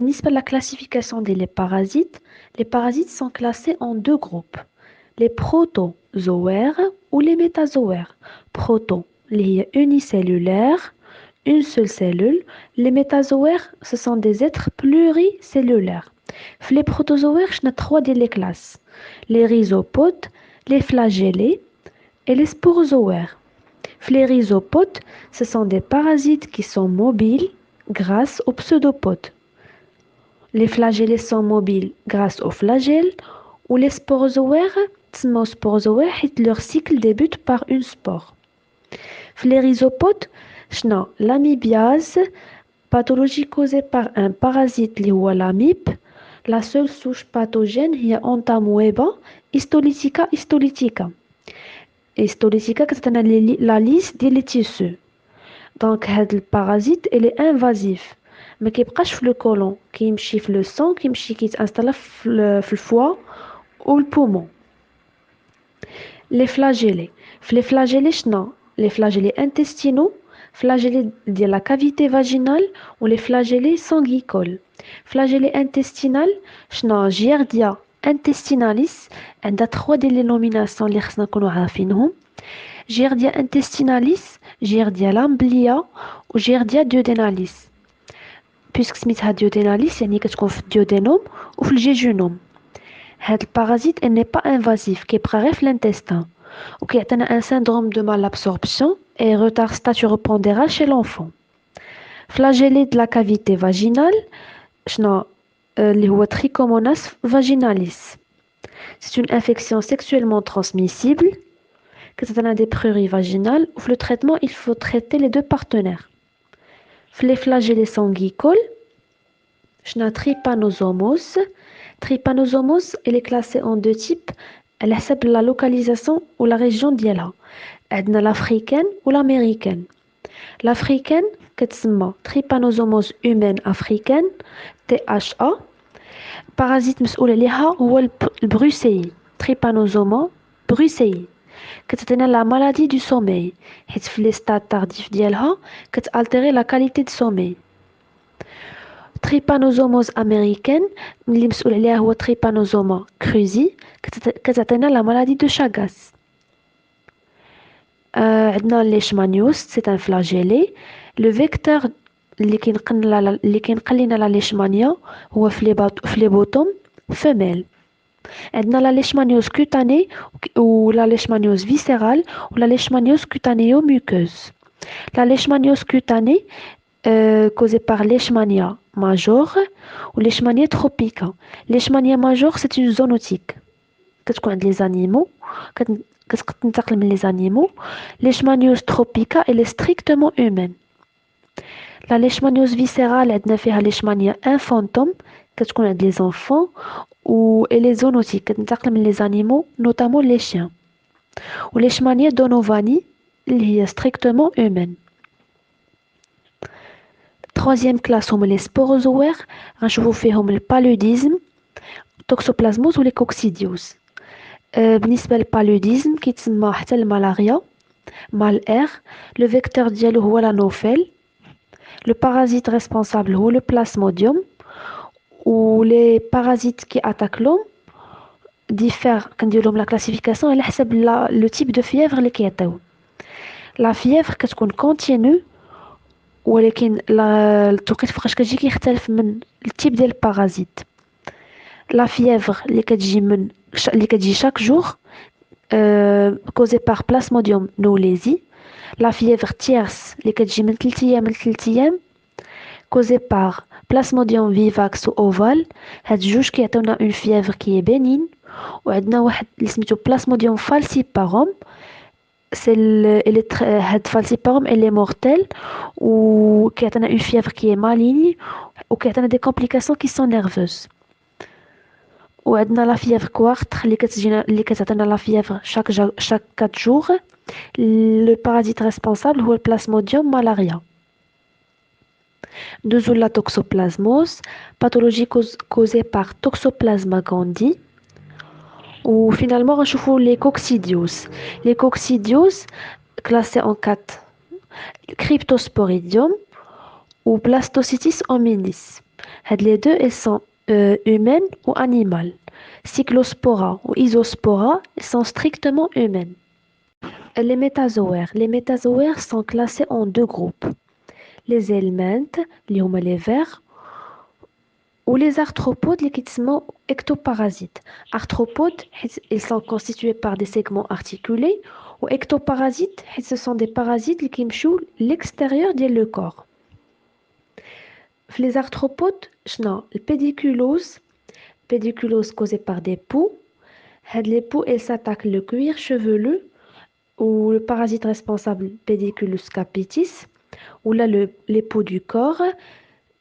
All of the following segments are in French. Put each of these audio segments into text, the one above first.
بالنسبة la classification des les parasites sont classés en deux groupes. Les protozoaires ou les métazoaires. Proto, اللي هي unicellulaire, une seule cellule. Les métazoaires, ce sont des êtres pluricellulaires. Les protozoaires, je n'ai trois des classes. Les rhizopodes, les flagellés et les sporozoaires. Les rhizopodes, ce sont des parasites qui sont mobiles grâce aux pseudopodes. Les flagellés sont mobiles grâce aux flagelles ou les sporozoaires, leur cycle débute par une spore. Les rhizopodes, l'amibiase, pathologie causée par un parasite lié à l'amibe. La seule souche pathogène est Entamoeba histolytica histolytica. Histolytica, c'est la liste des tissus. Donc, le parasite il est invasif. ما كيبقاش في لو كولون كيمشي في لو سون كيتانستالا في الفوا ou le poumon. Les flagellés. Les flagellés شنو les flagellés intestinaux, flagellés de la cavité vaginale ou les flagellés sanguicoles. Flagellés intestinal شنو Giardia intestinalis عندها 3 dénominations اللي خصنا نكونوا عارفينهم. Giardia intestinalis, Giardia lamblia و Giardia duodenalis. Puisque سميتها duodenalis يعني كتكون في الديودينوم وفي الجيجونوم. هاد البارازيت elle n'est pas invasif كيبقى غير في l'intestin وكيعطينا un syndrome de malabsorption et retard staturo-pondéral chez l'enfant. Flagellé de la cavité vaginale شنو اللي هو Trichomonas vaginalis. C'est une infection sexuellement transmissible كتعطينا des pruries vaginales ou le traitement il faut traiter les deux partenaires. Les flagellés sanguicoles شنو Trypanosomos. Trypanosomos elle est classée en deux types على حسب la localisation ou la région ديالها. عندنا l'africaine ou l'américaine. L'africaine كتسمى Trypanosomos humaine africaine THA. parasite مسؤول عليها هو البروسيي Trypanosoma brucei. كتعطينا la maladie du sommeil حيت في les stades tardifs ديالها كتالتيري la qualité de sommeil. Trypanosomos américaine اللي مسؤول عليها هو Trypanosoma cruzi كتعطينا la maladie de Chagas. عندنا leishmaniose c'est un flagellé. Le vecteur اللي كينقل لنا لا ليشمانيا هو في لي بوتوم femelle. عندنا لا ليشمانيوز كوتاني و لا ليشمانيوز فيسيرال و لا ليشمانيوز كوتانيو ميوكوز. La leishmaniose cutanée causée par Leishmania major ou Leishmania tropica. Leishmania major c'est une zoonotique كتكون عند les animaux كتنتقل من les animaux. Leishmaniose tropica elle est strictement humaine. La leishmaniose viscérale عندنا فيها Leishmania infantum كتكون عند les enfants ou et les zoonotiques كتنتقل من les animaux notamment les chiens. و Leishmania donovani اللي هي strictement humaine. Troisième classe هما les sporozoaires غنشوفو فيهم البالوديزم توكسوبلازموز و les coccidios. بالنسبة للبالوديزم كيتسمى حتى الملاريا مال اير. لو فيكتور ديالو هو لانوفيل. لو بارازيت ريسبونسابل هو لو بلاسموديوم و لي بارازيت كي اتاكلوم ديفير كنديرلهم لا كلاسيفيكاسيون على حسب لو تيب دو فييفر اللي كيعطيو. لا فييفر كتكون كونتينيو ولكن التوقيت فوقاش كتجي كيختلف من التيب ديال البارازيت. لا فييفر اللي كتجي شاك جور causée par Plasmodium knowlesi. La fièvre tierce اللي كتجي من 3 ايام ل 3 ايام causée par Plasmodium vivax و ovale. هاد جوج كيعطيونا une fièvre qui est bénigne. وعندنا واحد اللي سميتو Plasmodium falciparum. هاد falciparum elle est mortelle و كيعطينا une fièvre qui est maligne و كيعطينا des complications qui sont nerveuses. وعندنا لا فيèvre كوارتر اللي كتعطينا لا فيèvre chaque 4 jours. Le parasite responsable هو البلاسموديوم مالاريا. Deuxième la toxoplasmose, pathologie causée par Toxoplasma gondii. Ou finalement غنشوفو les coccidios. Les coccidios classés en 4 Cryptosporidium ou Blastocystis hominis. Les deux, elles sont humaines ou animales. Cyclospora ou Isospora sont strictement humaines. Les métazoaires sont classés en deux groupes. Les helmintes, les vers, ou les arthropodes, les ectoparasites. Arthropodes, ils sont constitués par des segments articulés, ou ectoparasites, ce sont des parasites qui mchou l'extérieur du corps. Les arthropodes, le pédiculose causée par des poux. Les poux, elles s'attaquent le cuir chevelu ou le parasite responsable Pediculus capitis, ou là les poux du corps,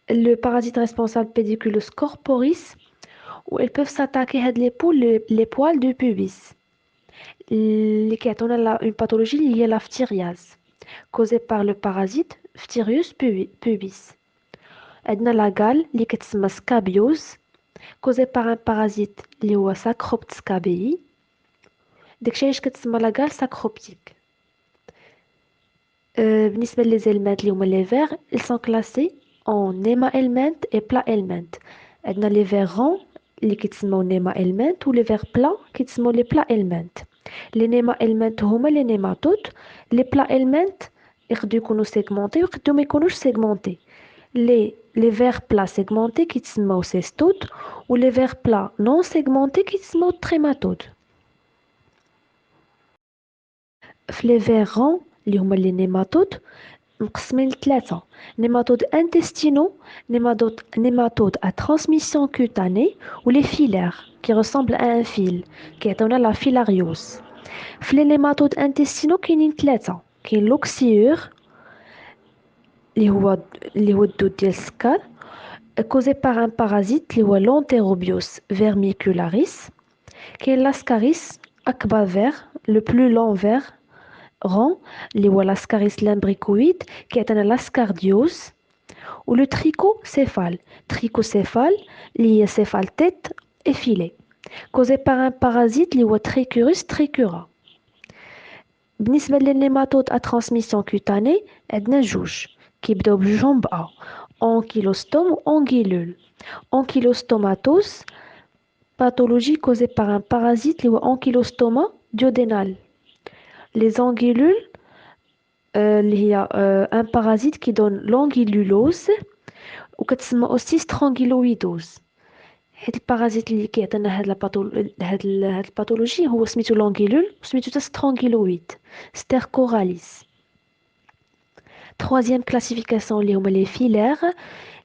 le parasite responsable Pediculus corporis, ou elles peuvent s'attaquer à les poux, les poils du pubis. On a une pathologie liée à la phtyriase, causée par le parasite Phtyrius pubis. عندنا la gale اللي كتسمى scabiose causée par un parasite اللي هو Sacrops scabii. داكشي علاش كتسمى la gale sacroptique. بالنسبة للزلمات اللي هما les vers, ils sont classés en néma-helminth et plat-helminth. عندنا les vers ronds اللي كيتسموا néma-helminth و les vers plats كيتسموا les plat-helminth. Les néma-helminth هما les nématodes. Les plat-helminth يقدروا يكونوا segmentés ويقدروا ما يكونوش segmentés. Les vers plats segmentés كيتسموا cestodes و les vers plats non segmentés كيتسموا trématodes. في les vers ronds اللي هما les nématodes مقسمين لثلاثة: nématodes intestinaux, nématodes à transmission cutanée ou les filaires qui ressemblent à un fil كيعطيونا la filariose. في les nématodes intestinaux كاينين ثلاثة: كاين l'oxyure اللي هو الدود ديال السكر causé par un parasite اللي هو l'Enterobius vermicularis. كاين l'ascaris أكبر ver, le plus long ver rond اللي هو l'ascaris lumbricoïde كيعطينا l'ascardiose. ou le trichocéphale اللي هي céphale tête effilée causé par un parasite اللي هو Trichurus trichura. بالنسبة للنيماتود à transmission cutanée عندنا جوج كيبداو بجوج A: ankylostome ou angulule. Ankylostomatose, pathologie causée par un parasite اللي هو Ankylostoma duodénal. Les angulules اللي هي un parasite qui donne l'angululose وكتسمى aussi stranguloidose. حيت البارازيت اللي كيعطينا هاد الباثولوجي هو سميتو لونغيلول وسميتو حتى سترونغيلويد ستيركوراليس. Troisième classification اللي هما les filaires,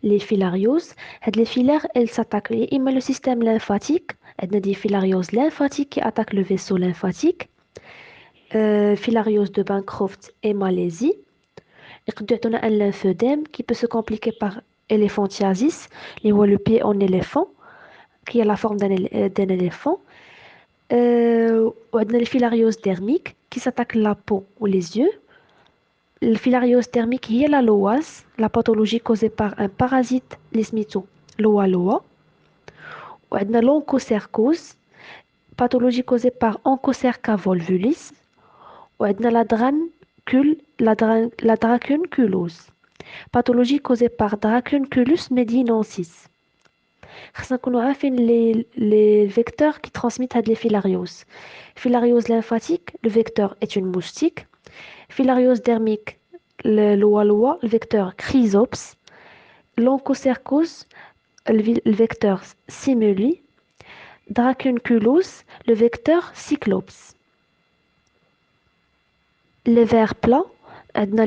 les filarioses. هاد les filaires elles s'attaquent يا إما le système lymphatique. عندنا des filarioses lymphatiques qui attaquent le vaisseau lymphatique. Filariose de Bancroft et Malaisie. يقدروا يعطونا un lymphœdème qui peut se compliquer par éléphantiasis اللي هو le pied en éléphant qui a la forme d'un éléphant. وعندنا les filarioses dermiques qui s'attaquent la peau ou les yeux. Le filariose thermique هي la loase, la pathologie causée par un parasite اللي سميتو loa loa. وعندنا l'onchocercose, pathologie causée par Onchocerca volvulus. وعندنا la dracunculose, pathologie causée par Dracunculus medinensis. خصنا نكونوا عارفين les vecteurs qui transmettent هاد les filarioses. Filariose lymphatique, le vecteur est une moustique. Filariose dermique, le loa, le vecteur Chrysops. L'onchocercose, le vecteur Simuli. Dracunculose, le vecteur Cyclops. Les vers plats,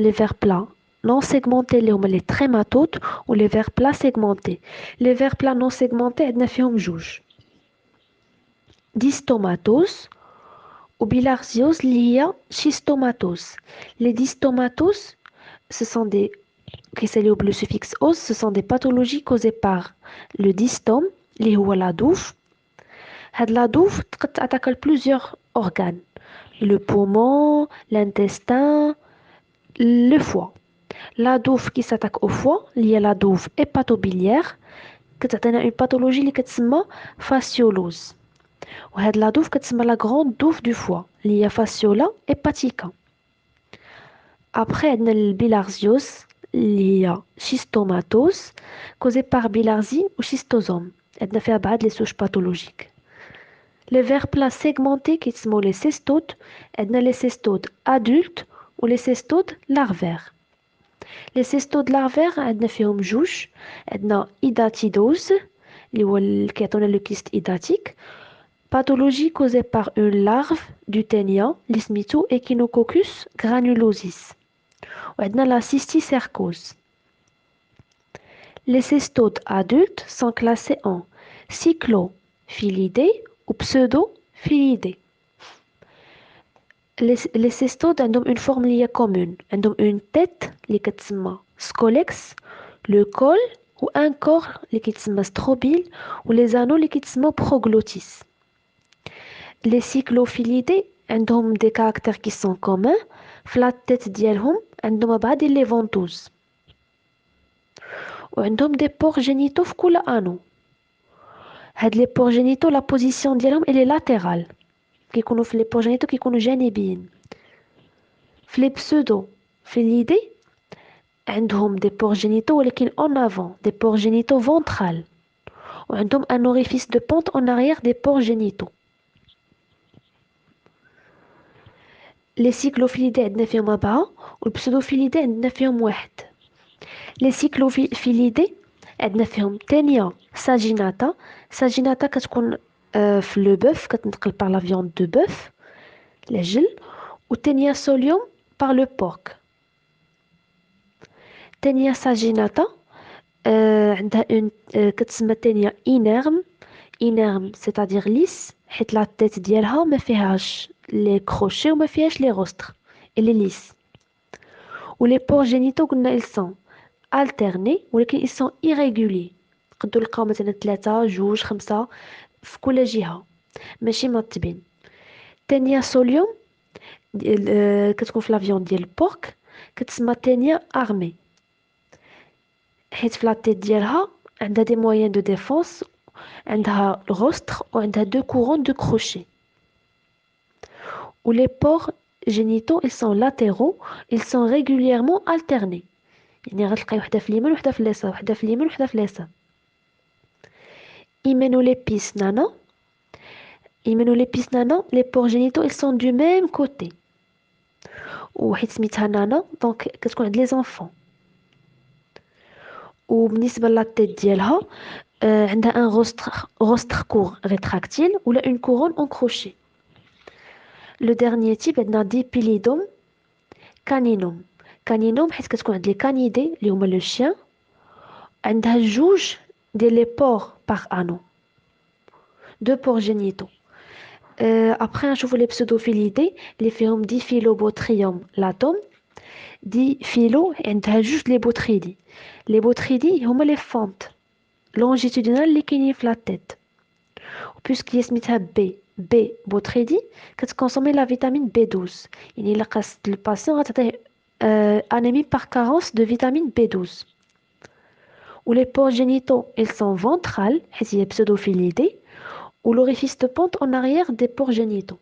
les vers plats non segmentés les trématodes ou les vers plats segmentés. Les vers plats non segmentés عندنا فيهم جوج: dystomatose ou bilharziose اللي هي schistomatose. Les dystomatoses, ce sont des le suffixe os, ce sont des pathologies causées par le dystome اللي هو la douve. هاد la douve تقد تأتاكل plusieurs organes: le poumon, l'intestin, le foie. La douve qui s'attaque au foie اللي هي la douve hépatobiliaire كتعطينا une pathologie اللي كتسمى fasciolose. وهاد la douve كتسمى la grande douve du foie اللي هي fasciola hepatica. Après عندنا البيلارزيوس اللي هي schistomatose causée par bilharzie ou schistosome. عندنا فيها بعض les souches pathologiques. Les vers plats segmentés qui sont les cestodes, عندنا les cestodes adultes ou les cestodes larvaires. Les cestodes larvaires عندنا فيهم جوج. عندنا hydatidose اللي هو اللي كيعطيونا le kyste hydatique. Pathologie causée par une larve du ténia اللي سميتو Echinococcus granulosis. وعندنا la cysticercose. Les cestodes adultes sont classés en cyclophilidés ou pseudophilidés. Les cestodes ont une forme liée commune. Ils ont une tête qui s'appelle scolex, le col ou un corps qui s'appelle strobile ou les anneaux qui s'appellent proglottis. Les cyclophilidés ont des caractères qui sont communs. La tête ديالهم عندهم بعض les ventouses. وعندهم des pores génitaux في كل anneau. هاد les pores génitaux la position ديالهم elle est latérale. كيكونوا في les pores génitaux كيكونوا جانبيين. في les pseudophilidés عندهم des pores génitaux ولكن en avant, des pores génitaux ventrales. وعندهم un orifice de pente en arrière des pores génitaux. Les cyclophilidés عندنا فيهم 4 والبسودوفيليدي عندنا فيهم 1. Les cyclophilidés عندنا فيهم تينيا ساجيناتا. ساجيناتا كتكون في لو بوف كتنتقل par la viande de bœuf العجل و تينيا سوليوم par le porc. تينيا ساجيناتا عندها كتسمى تينيا إينيرم. إينيرم c'est-à-dire lisse حيت لا تيت ديالها ما فيهاش لي كروشي وما فيهاش لي روستر اللي ليس. و لي بور جينيتو قلنا ils sont alternés ولكن ils sont irréguliers. نقدروا نلقاو مثلا 3 2 5 في كل جهة ماشي مرتبين. تانية سوليوم كتكون في لافيون ديال البورك كتسمى تانية ارمي حيت في لاطيت ديالها عندها دي مويان دو ديفونس عندها الغوستر وعندها 2 كورون دو كروشي. و لي بور génitaux ils sont latéraux, ils sont régulièrement alternés. يعني غتلقاي وحده في اليمين وحده في اليسار وحده في اليمين وحده في اليسار. Hyménolépis nana. Hyménolépis nana, les pores génitaux ils sont du même côté. وحيت سميتها نانا دونك كتكون عند les enfants. وبالنسبة للتيت ديالها عندها un rostre court rétractile ولا une couronne en crochet. Le dernier type عندنا Dipylidum caninum. Caninum حيت كتكون عند les canidés اللي هما لو chien عندها جوج ديال لي بور par anneau. 2 pores génitaux. Après نشوفوا les pseudophilidés اللي فيهم Diphyllobothrium latum. Diphyllo عندها جوج لي بوتريدي. لي بوتريدي هما لي فونت longitudinales اللي كاينين في لا تيت. وبويسك هي سميتها بي بوتريدي كتكونسومي لا فيتامين B12 يعني الا قاست الباسيون غتعطيه انيمي par carence de vitamine B12. و les pores génitaux ils sont ventrales حيت هي pseudophilidés ou l'orifice de pente en arrière des pores génitaux.